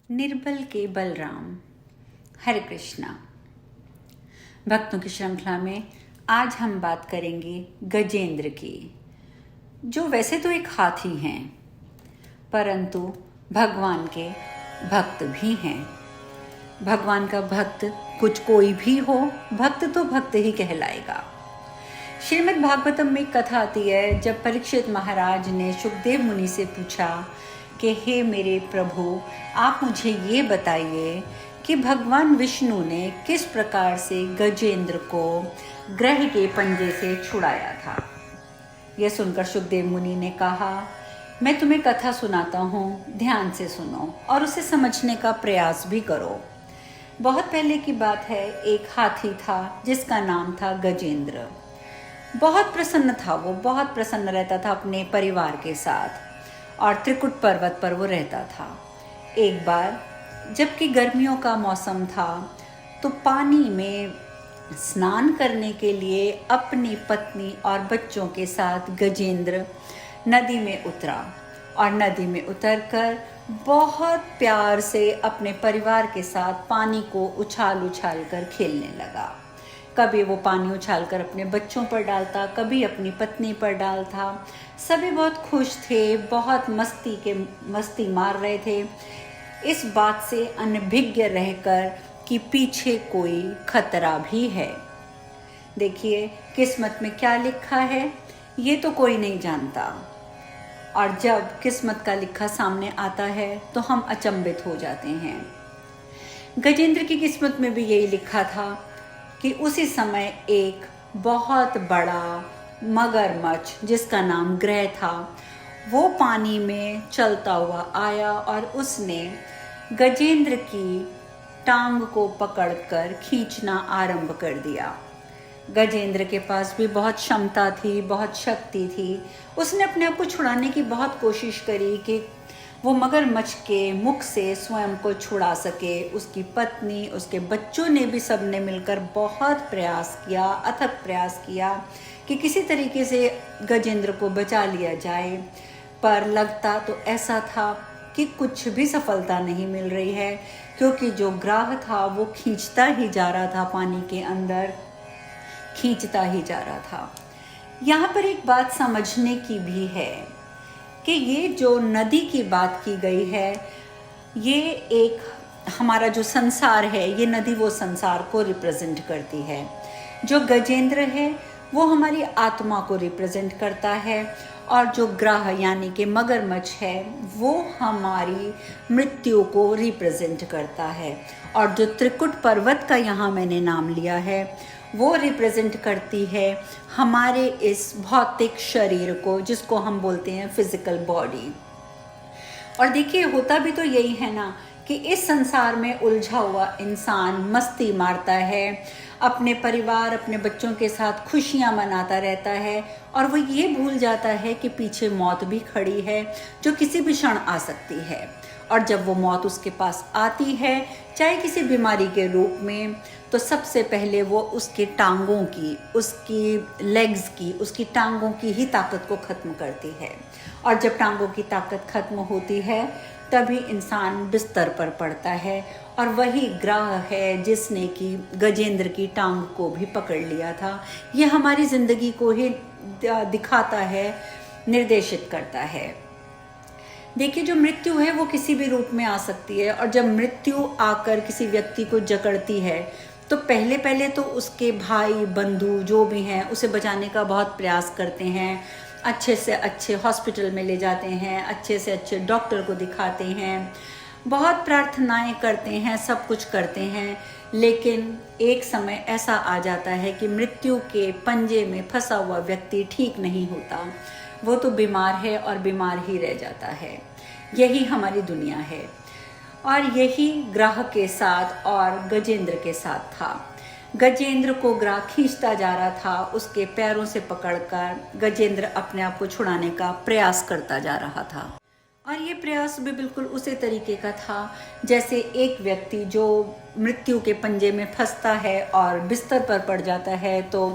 निर्बल के बलराम। हरे कृष्णा। भक्तों की श्रृंखला में आज हम बात करेंगे गजेंद्र की, जो वैसे तो एक हाथी हैं परंतु भगवान के भक्त भी हैं। भगवान का भक्त कुछ कोई भी हो, भक्त तो भक्त ही कहलाएगा। श्रीमद् भागवतम में कथा आती है, जब परीक्षित महाराज ने सुखदेव मुनि से पूछा कि हे मेरे प्रभु, आप मुझे ये बताइए कि भगवान विष्णु ने किस प्रकार से गजेंद्र को ग्रह के पंजे से छुड़ाया था। यह सुनकर सुखदेव मुनि ने कहा, मैं तुम्हें कथा सुनाता हूँ, ध्यान से सुनो और उसे समझने का प्रयास भी करो। बहुत पहले की बात है, एक हाथी था जिसका नाम था गजेंद्र। बहुत प्रसन्न था वो, बहुत प्रसन्न रहता था अपने परिवार के साथ और त्रिकुट पर्वत पर वो रहता था। एक बार जबकि गर्मियों का मौसम था तो पानी में स्नान करने के लिए अपनी पत्नी और बच्चों के साथ गजेंद्र नदी में उतरा और नदी में उतरकर बहुत प्यार से अपने परिवार के साथ पानी को उछाल उछाल कर खेलने लगा। कभी वो पानी उछालकर अपने बच्चों पर डालता, कभी अपनी पत्नी पर डालता। सभी बहुत खुश थे, बहुत मस्ती मार रहे थे, इस बात से अनभिज्ञ रहकर कि पीछे कोई खतरा भी है। देखिए किस्मत में क्या लिखा है ये तो कोई नहीं जानता, और जब किस्मत का लिखा सामने आता है तो हम अचंभित हो जाते हैं। गजेंद्र की किस्मत में भी यही लिखा था कि उसी समय एक बहुत बड़ा मगरमच्छ जिसका नाम ग्रह था, वो पानी में चलता हुआ आया और उसने गजेंद्र की टांग को पकड़कर खींचना आरंभ कर दिया। गजेंद्र के पास भी बहुत क्षमता थी, बहुत शक्ति थी। उसने अपने आप को छुड़ाने की बहुत कोशिश करी कि वो मगरमच्छ के मुख से स्वयं को छुड़ा सके। उसकी पत्नी, उसके बच्चों ने भी सबने मिलकर बहुत प्रयास किया, अथक प्रयास किया कि किसी तरीके से गजेंद्र को बचा लिया जाए, पर लगता तो ऐसा था कि कुछ भी सफलता नहीं मिल रही है, क्योंकि जो ग्राह था वो खींचता ही जा रहा था, पानी के अंदर खींचता ही जा रहा था। यहाँ पर एक बात समझने की भी है कि ये जो नदी की बात की गई है, ये एक हमारा जो संसार है, ये नदी वो संसार को रिप्रेजेंट करती है। जो गजेंद्र है वो हमारी आत्मा को रिप्रेजेंट करता है, और जो ग्रह यानी कि मगरमच्छ है वो हमारी मृत्यु को रिप्रेजेंट करता है। और जो त्रिकुट पर्वत का यहाँ मैंने नाम लिया है वो रिप्रेजेंट करती है हमारे इस भौतिक शरीर को, जिसको हम बोलते हैं फिजिकल बॉडी। और देखिए होता भी तो यही है ना कि इस संसार में उलझा हुआ इंसान मस्ती मारता है, अपने परिवार, अपने बच्चों के साथ खुशियां मनाता रहता है, और वो ये भूल जाता है कि पीछे मौत भी खड़ी है जो किसी भी क्षण आ सकती है। और जब वो मौत उसके पास आती है, चाहे किसी बीमारी के रूप में, तो सबसे पहले वो उसके टांगों की, उसकी लेग्स की, उसकी टांगों की ही ताकत को ख़त्म करती है। और जब टांगों की ताकत ख़त्म होती है तभी इंसान बिस्तर पर पड़ता है, और वही ग्रह है जिसने कि गजेंद्र की टांग को भी पकड़ लिया था। ये हमारी ज़िंदगी को ही दिखाता है, निर्देशित करता है। देखिए जो मृत्यु है वो किसी भी रूप में आ सकती है, और जब मृत्यु आकर किसी व्यक्ति को जकड़ती है तो पहले पहले तो उसके भाई बंधु जो भी हैं उसे बचाने का बहुत प्रयास करते हैं, अच्छे से अच्छे हॉस्पिटल में ले जाते हैं, अच्छे से अच्छे डॉक्टर को दिखाते हैं, बहुत प्रार्थनाएं करते हैं, सब कुछ करते हैं। लेकिन एक समय ऐसा आ जाता है कि मृत्यु के पंजे में फंसा हुआ व्यक्ति ठीक नहीं होता, वो तो बीमार है और बीमार ही रह जाता है। यही हमारी दुनिया है, और यही ग्रह के साथ और गजेंद्र के साथ था। गजेंद्र को ग्रह खींचता जा रहा था, उसके पैरों से पकड़कर गजेंद्र अपने आप को छुड़ाने का प्रयास करता जा रहा था। और ये प्रयास भी बिल्कुल उसी तरीके का था जैसे एक व्यक्ति जो मृत्यु के पंजे में फंसता है और बिस्तर पर पड़ जाता है तो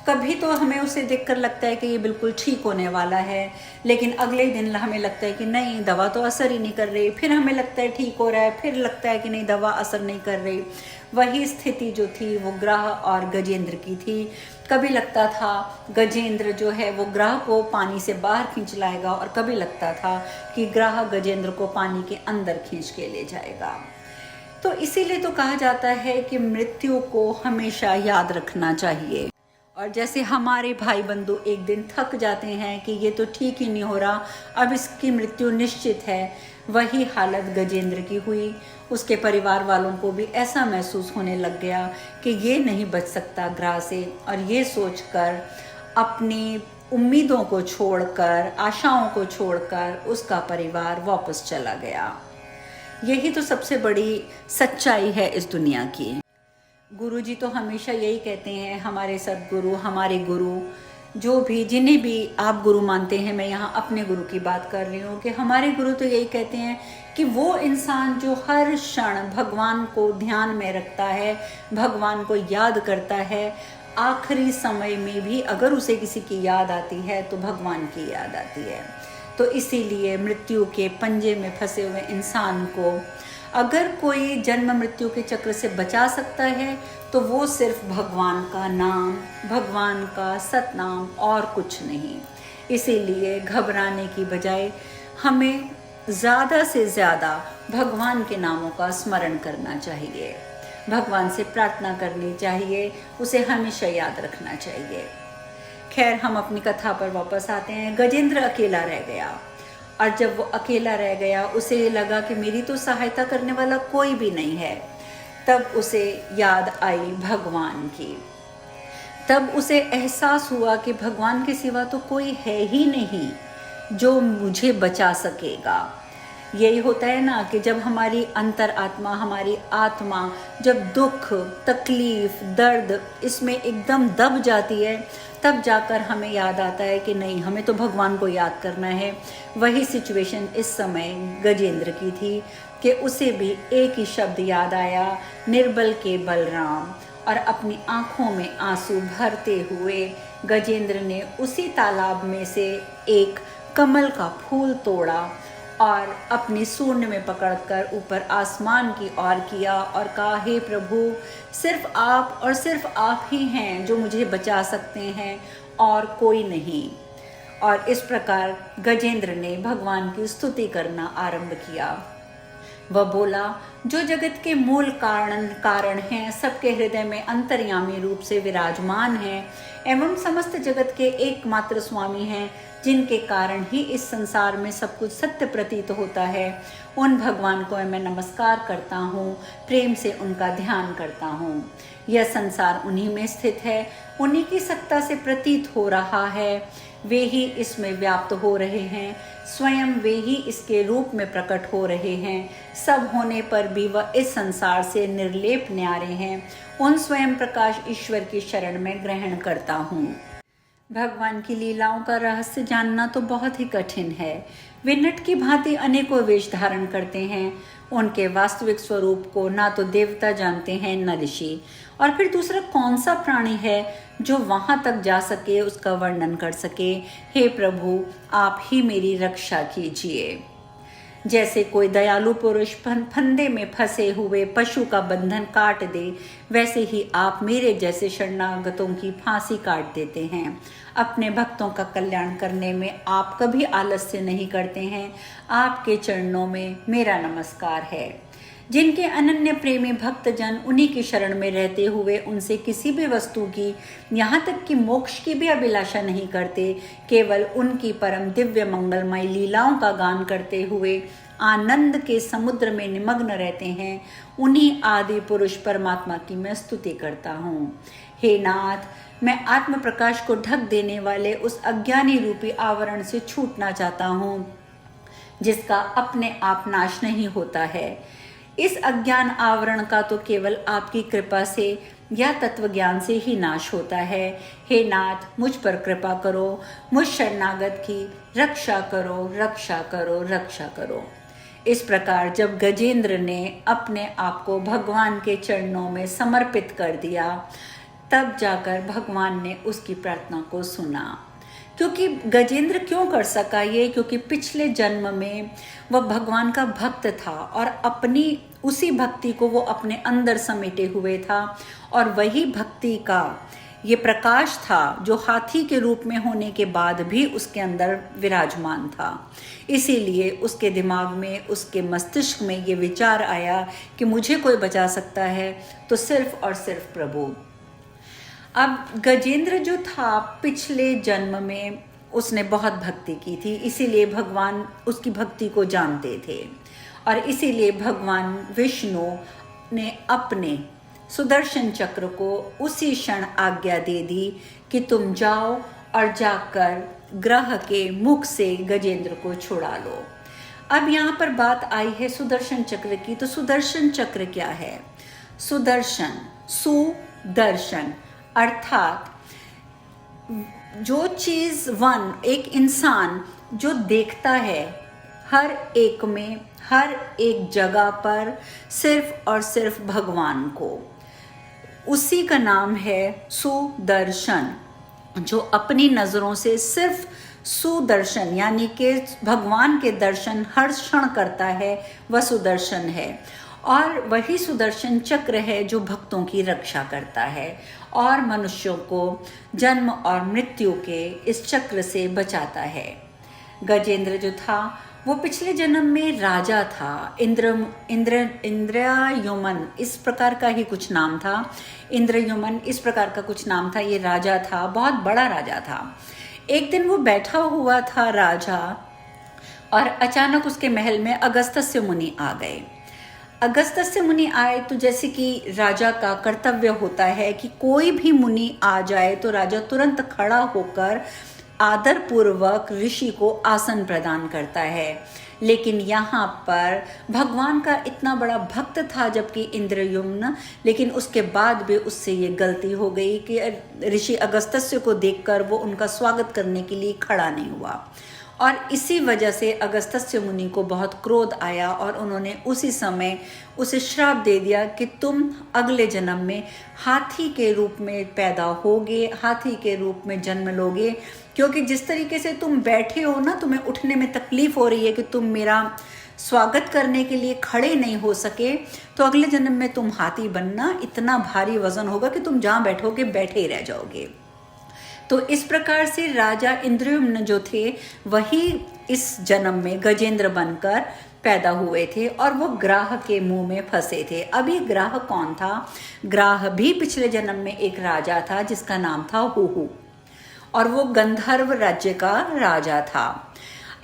कभी तो हमें उसे देखकर लगता है कि ये बिल्कुल ठीक होने वाला है, लेकिन अगले दिन हमें लगता है कि नहीं, दवा तो असर ही नहीं कर रही। फिर हमें लगता है ठीक हो रहा है, फिर लगता है कि नहीं, दवा असर नहीं कर रही। वही स्थिति जो थी वो ग्रह और गजेंद्र की थी। कभी लगता था गजेंद्र जो है वो ग्रह को पानी से बाहर खींच लाएगा, और कभी लगता था कि ग्रह गजेंद्र को पानी के अंदर खींच के ले जाएगा। तो इसीलिए तो कहा जाता है कि मृत्यु को हमेशा याद रखना चाहिए। और जैसे हमारे भाई बंधु एक दिन थक जाते हैं कि ये तो ठीक ही नहीं हो रहा, अब इसकी मृत्यु निश्चित है, वही हालत गजेंद्र की हुई। उसके परिवार वालों को भी ऐसा महसूस होने लग गया कि ये नहीं बच सकता ग्रह से, और ये सोचकर अपनी उम्मीदों को छोड़कर, आशाओं को छोड़कर उसका परिवार वापस चला गया। यही तो सबसे बड़ी सच्चाई है इस दुनिया की। गुरु जी तो हमेशा यही कहते हैं, हमारे सद्गुरु, हमारे गुरु, जो भी जिन्हें भी आप गुरु मानते हैं, मैं यहाँ अपने गुरु की बात कर रही हूँ, कि हमारे गुरु तो यही कहते हैं कि वो इंसान जो हर क्षण भगवान को ध्यान में रखता है, भगवान को याद करता है, आखिरी समय में भी अगर उसे किसी की याद आती है तो भगवान की याद आती है। तो इसीलिए मृत्यु के पंजे में फंसे हुए इंसान को अगर कोई जन्म मृत्यु के चक्र से बचा सकता है तो वो सिर्फ भगवान का नाम, भगवान का सतनाम, और कुछ नहीं। इसीलिए घबराने की बजाय हमें ज़्यादा से ज़्यादा भगवान के नामों का स्मरण करना चाहिए, भगवान से प्रार्थना करनी चाहिए, उसे हमेशा याद रखना चाहिए। खैर, हम अपनी कथा पर वापस आते हैं। गजेंद्र अकेला रह गया, और जब वो अकेला रह गया उसे ये लगा कि मेरी तो सहायता करने वाला कोई भी नहीं है। तब उसे याद आई भगवान की। तब उसे एहसास हुआ कि भगवान के सिवा तो कोई है ही नहीं जो मुझे बचा सकेगा। यही होता है ना कि जब हमारी अंतर आत्मा, हमारी आत्मा जब दुख, तकलीफ, दर्द इसमें एकदम दब जाती है, तब जाकर हमें याद आता है कि नहीं, हमें तो भगवान को याद करना है। वही सिचुएशन इस समय गजेंद्र की थी कि उसे भी एक ही शब्द याद आया, निर्बल के बलराम। और अपनी आंखों में आंसू भरते हुए गजेंद्र ने उसी तालाब में से एक कमल का फूल तोड़ा और अपनी सूंड में पकड़कर ऊपर आसमान की ओर किया और कहा, हे प्रभु, सिर्फ आप और सिर्फ आप ही हैं जो मुझे बचा सकते हैं, और कोई नहीं। और इस प्रकार गजेंद्र ने भगवान की स्तुति करना आरंभ किया। वह बोला, जो जगत के मूल कारण हैं, सबके हृदय में अंतर्यामी रूप से विराजमान हैं एवं समस्त जगत के एकमात्र स्वामी हैं, जिनके कारण ही इस संसार में सब कुछ सत्य प्रतीत होता है, उन भगवान को मैं नमस्कार करता हूँ, प्रेम से उनका ध्यान करता हूँ। यह संसार उन्हीं में स्थित है, उन्हीं की सत्ता से प्रतीत हो रहा है, वे ही इसमें व्याप्त हो रहे हैं, स्वयं वे ही इसके रूप में प्रकट हो रहे हैं। सब होने पर भी वह इस संसार से निर्लेप न्यारे हैं। उन स्वयं प्रकाश ईश्वर की शरण में ग्रहण करता हूँ। भगवान की लीलाओं का रहस्य जानना तो बहुत ही कठिन है। वे नट की भांति अनेकों वेश धारण करते हैं। उनके वास्तविक स्वरूप को ना तो देवता जानते हैं न ऋषि, और फिर दूसरा कौन सा प्राणी है जो वहां तक जा सके, उसका वर्णन कर सके। हे प्रभु, आप ही मेरी रक्षा कीजिए। जैसे कोई दयालु पुरुष फंदे में फंसे हुए पशु का बंधन काट दे, वैसे ही आप मेरे जैसे शरणागतों की फांसी काट देते हैं। अपने भक्तों का कल्याण करने में आप कभी आलस्य नहीं करते हैं। आपके चरणों में मेरा नमस्कार है। जिनके अनन्य प्रेमी भक्तजन उन्हीं की शरण में रहते हुए उनसे किसी भी वस्तु की, यहाँ तक कि मोक्ष की भी अभिलाषा नहीं करते, केवल उनकी परम दिव्य मंगलमय लीलाओं का गान करते हुए आनंद के समुद्र में निमग्न रहते हैं, उन्हीं आदि पुरुष परमात्मा की मैं स्तुति करता हूँ। हे नाथ, मैं आत्म प्रकाश को ढक देने वाले उस अज्ञानी रूपी आवरण से छूटना चाहता हूँ, जिसका अपने आप नाश नहीं होता है। इस अज्ञान आवरण का तो केवल आपकी कृपा से या तत्व ज्ञान से ही नाश होता है। हे नाथ, मुझ पर कृपा करो, मुझ शरणागत की रक्षा करो, रक्षा करो, रक्षा करो। इस प्रकार जब गजेंद्र ने अपने आप को भगवान के चरणों में समर्पित कर दिया, तब जाकर भगवान ने उसकी प्रार्थना को सुना। क्योंकि गजेंद्र क्यों कर सका ये, क्योंकि पिछले जन्म में वह भगवान का भक्त था और अपनी उसी भक्ति को वो अपने अंदर समेटे हुए था, और वही भक्ति का ये प्रकाश था जो हाथी के रूप में होने के बाद भी उसके अंदर विराजमान था। इसीलिए उसके दिमाग में, उसके मस्तिष्क में ये विचार आया कि मुझे कोई बचा सकता है तो सिर्फ और सिर्फ प्रभु। अब गजेंद्र जो था पिछले जन्म में उसने बहुत भक्ति की थी, इसीलिए भगवान उसकी भक्ति को जानते थे, और इसीलिए भगवान विष्णु ने अपने सुदर्शन चक्र को उसी क्षण आज्ञा दे दी कि तुम जाओ और जाकर ग्रह के मुख से गजेंद्र को छुड़ा लो। अब यहाँ पर बात आई है सुदर्शन चक्र की। तो सुदर्शन चक्र क्या है? सुदर्शन, सुदर्शन अर्थात जो चीज़ एक इंसान जो देखता है हर एक में, हर एक जगह पर सिर्फ और सिर्फ भगवान को, उसी का नाम है सुदर्शन। जो अपनी नज़रों से सिर्फ सुदर्शन यानी कि भगवान के दर्शन हर क्षण करता है, वह सुदर्शन है। और वही सुदर्शन चक्र है जो भक्तों की रक्षा करता है और मनुष्यों को जन्म और मृत्यु के इस चक्र से बचाता है। गजेंद्र जो था वो पिछले जन्म में राजा था। इंद्रयुमन इस प्रकार का ही कुछ नाम था। इंद्रयुमन इस प्रकार का कुछ नाम था। ये राजा था, बहुत बड़ा राजा था। एक दिन वो बैठा हुआ था राजा, और अचानक उसके महल में अगस्त्य मुनि आ गए। अगस्त्य मुनि आए तो जैसे कि राजा का कर्तव्य होता है कि कोई भी मुनि आ जाए तो राजा तुरंत खड़ा होकर आदर पूर्वक ऋषि को आसन प्रदान करता है। लेकिन यहाँ पर भगवान का इतना बड़ा भक्त था जबकि इंद्रयुम्न, लेकिन उसके बाद भी उससे ये गलती हो गई कि ऋषि अगस्त्य को देखकर वो उनका स्वागत करने के लिए खड़ा नहीं हुआ, और इसी वजह से अगस्त्य मुनि को बहुत क्रोध आया और उन्होंने उसी समय उसे श्राप दे दिया कि तुम अगले जन्म में हाथी के रूप में पैदा होगे, हाथी के रूप में जन्म लोगे, क्योंकि जिस तरीके से तुम बैठे हो ना, तुम्हें उठने में तकलीफ हो रही है कि तुम मेरा स्वागत करने के लिए खड़े नहीं हो सके, तो अगले जन्म में तुम हाथी बनना, इतना भारी वजन होगा कि तुम जहाँ बैठोगे बैठे ही रह जाओगे। तो इस प्रकार से राजा इंद्रयुम्न जो थे वही इस जन्म में गजेंद्र बनकर पैदा हुए थे, और वो ग्राह के मुंह में फंसे थे। अभी ग्राह कौन था? ग्राह भी पिछले जन्म में एक राजा था जिसका नाम था हुहु, और वो गंधर्व राज्य का राजा था।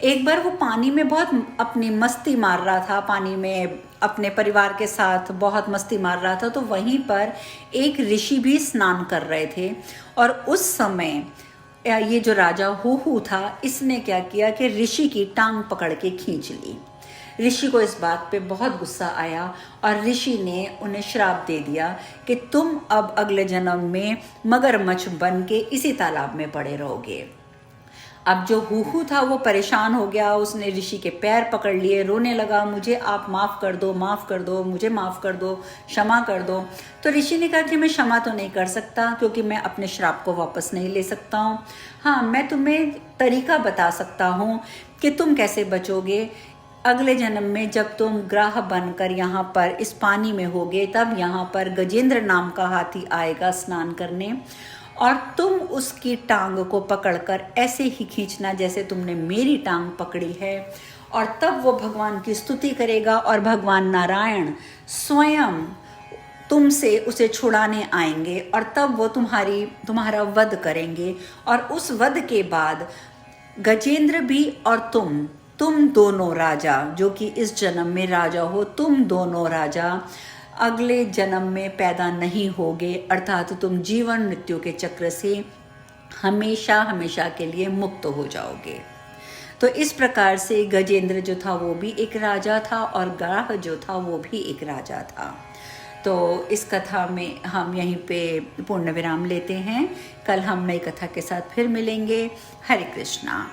एक बार वो पानी में बहुत अपनी मस्ती मार रहा था, पानी में अपने परिवार के साथ बहुत मस्ती मार रहा था। तो वहीं पर एक ऋषि भी स्नान कर रहे थे, और उस समय ये जो राजा हुहु था, इसने क्या किया कि ऋषि की टांग पकड़ के खींच ली। ऋषि को इस बात पे बहुत गुस्सा आया और ऋषि ने उन्हें श्राप दे दिया कि तुम अब अगले जन्म में मगरमच्छ बन के इसी तालाब में पड़े रहोगे। अब जो हुहु था वो परेशान हो गया, उसने ऋषि के पैर पकड़ लिए, रोने लगा, मुझे आप माफ़ कर दो, माफ़ कर दो, मुझे माफ़ कर दो, क्षमा कर दो। तो ऋषि ने कहा कि मैं क्षमा तो नहीं कर सकता क्योंकि मैं अपने श्राप को वापस नहीं ले सकता हूँ। हाँ, मैं तुम्हें तरीका बता सकता हूँ कि तुम कैसे बचोगे। अगले जन्म में जब तुम ग्राह बनकर यहाँ पर इस पानी में होगे, तब यहाँ पर गजेंद्र नाम का हाथी आएगा स्नान करने, और तुम उसकी टांग को पकड़कर ऐसे ही खींचना जैसे तुमने मेरी टांग पकड़ी है, और तब वो भगवान की स्तुति करेगा और भगवान नारायण स्वयं तुमसे उसे छुड़ाने आएंगे, और तब वो तुम्हारा वध करेंगे। और उस वध के बाद गजेंद्र भी और तुम दोनों राजा, जो कि इस जन्म में राजा हो, तुम दोनों राजा अगले जन्म में पैदा नहीं होगे, अर्थात तुम जीवन मृत्यु के चक्र से हमेशा हमेशा के लिए मुक्त हो जाओगे। तो इस प्रकार से गजेंद्र जो था वो भी एक राजा था, और ग्राह जो था वो भी एक राजा था। तो इस कथा में हम यहीं पे पूर्ण विराम लेते हैं। कल हम नई कथा के साथ फिर मिलेंगे। हरे कृष्णा।